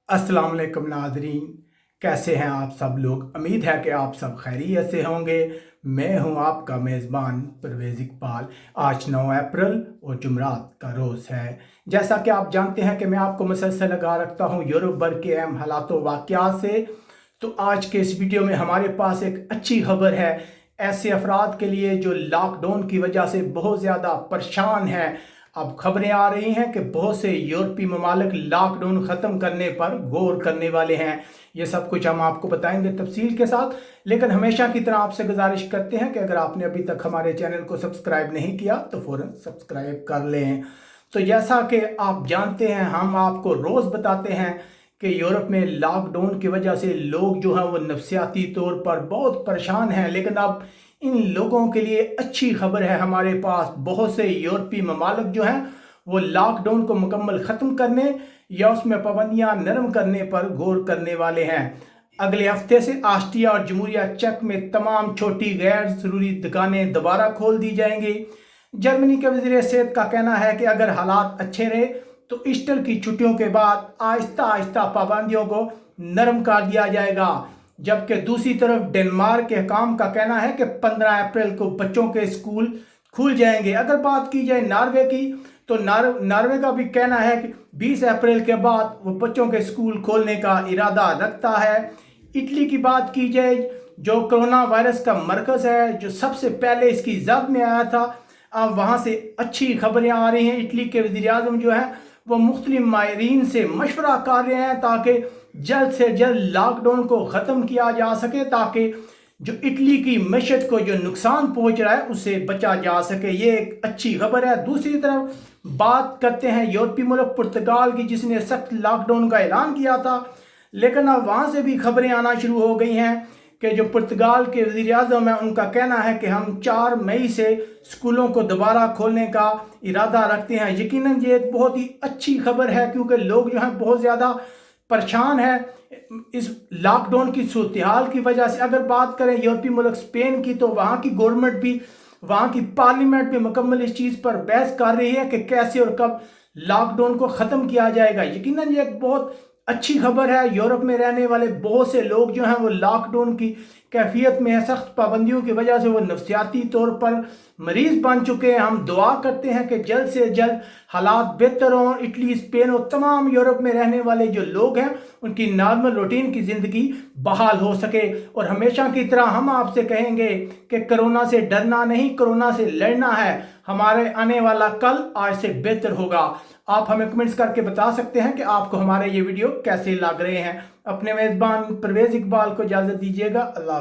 अस्सलाम वालेकुम नाज़रीन, कैसे हैं आप सब लोग। उम्मीद है कि आप सब खैरियत से होंगे। मैं हूं आपका मेज़बान परवेज़ इकबाल। आज 9 अप्रैल और जुमरात का रोज़ है। जैसा कि आप जानते हैं कि मैं आपको मुसलसल लगा रखता हूं यूरोप भर के अहम हालात व वाक़यात से। तो आज के इस वीडियो में हमारे पास एक अच्छी खबर है ऐसे अफराद के लिए जो लॉकडाउन की वजह से बहुत ज़्यादा परेशान हैं। अब खबरें आ रही हैं कि बहुत से यूरोपीय ममालिक लॉकडाउन ख़त्म करने पर गौर करने वाले हैं। ये सब कुछ हम आपको बताएंगे तफसील के साथ, लेकिन हमेशा की तरह आपसे गुजारिश करते हैं कि अगर आपने अभी तक हमारे चैनल को सब्सक्राइब नहीं किया तो फ़ौरन सब्सक्राइब कर लें। तो जैसा कि आप जानते हैं, हम आपको रोज़ बताते हैं कि यूरोप में लॉकडाउन की वजह से लोग जो हैं वो नफसियाती तौर पर बहुत परेशान हैं। लेकिन अब इन लोगों के लिए अच्छी खबर है, हमारे पास बहुत से यूरोपीय ममालिक जो हैं वो लॉकडाउन को मुकम्मल ख़त्म करने या उसमें पाबंदियां नरम करने पर गौर करने वाले हैं। अगले हफ्ते से ऑस्ट्रिया और जमहूरिया चेक में तमाम छोटी गैर ज़रूरी दुकानें दोबारा खोल दी जाएंगी। जर्मनी के वज़ीर सेहत का कहना है कि अगर हालात अच्छे रहे तो ईस्टर की छुट्टियों के बाद आहिस्ता आहिस्ता पाबंदियों को नरम कर दिया जाएगा। जबकि दूसरी तरफ डेनमार्क के हुकाम का कहना है कि 15 अप्रैल को बच्चों के स्कूल खुल जाएंगे। अगर बात की जाए नॉर्वे की, तो नॉर्वे का भी कहना है कि 20 अप्रैल के बाद वो बच्चों के स्कूल खोलने का इरादा रखता है। इटली की बात की जाए, जो कोरोना वायरस का मरकज़ है, जो सबसे पहले इसकी जद में आया था, अब वहाँ से अच्छी खबरें आ रही हैं। इटली के वज़ीर आज़म जो है वो मुख्तलिफ माहिरीन से मशवरा कर रहे हैं ताकि जल्द से जल्द लॉकडाउन को ख़त्म किया जा सके, ताकि जो इटली की मैशत को जो नुकसान पहुंच रहा है उससे बचा जा सके। ये एक अच्छी खबर है। दूसरी तरफ बात करते हैं यूरोपीय मुल्क पुर्तगाल की, जिसने सख्त लॉकडाउन का ऐलान किया था, लेकिन अब वहाँ से भी खबरें आना शुरू हो गई हैं कि जो पुर्तगाल के वज़ीर आज़म है उनका कहना है कि हम 4 मई से स्कूलों को दोबारा खोलने का इरादा रखते हैं। यकीनन ये एक बहुत ही अच्छी खबर है, क्योंकि लोग जो हैं बहुत ज़्यादा परेशान है इस लॉकडाउन की सूरत हाल की वजह से। अगर बात करें यूरोपीय मुल्क स्पेन की, तो वहाँ की गवर्नमेंट भी, वहाँ की पार्लियामेंट भी मुकम्मल इस चीज़ पर बहस कर रही है कि कैसे और कब लॉकडाउन को ख़त्म किया जाएगा। यकीनन ये एक बहुत अच्छी खबर है। यूरोप में रहने वाले बहुत से लोग जो हैं वो लॉकडाउन की कैफियत में है। सख्त पाबंदियों की वजह से वो नफसियाती तौर पर मरीज बन चुके हैं। हम दुआ करते हैं कि जल्द से जल्द हालात बेहतर हों। इटली, स्पेन और तमाम यूरोप में रहने वाले जो लोग हैं उनकी नॉर्मल रूटीन की ज़िंदगी बहाल हो सके। और हमेशा की तरह हम आपसे कहेंगे कि कोरोना से डरना नहीं, कोरोना से लड़ना है। हमारे आने वाला कल आज से बेहतर होगा। आप हमें कमेंट्स करके बता सकते हैं कि आपको हमारे ये वीडियो कैसे लग रहे हैं। अपने मेज़बान परवेज़ इकबाल को इजाज़त दीजिएगा। अल्लाह।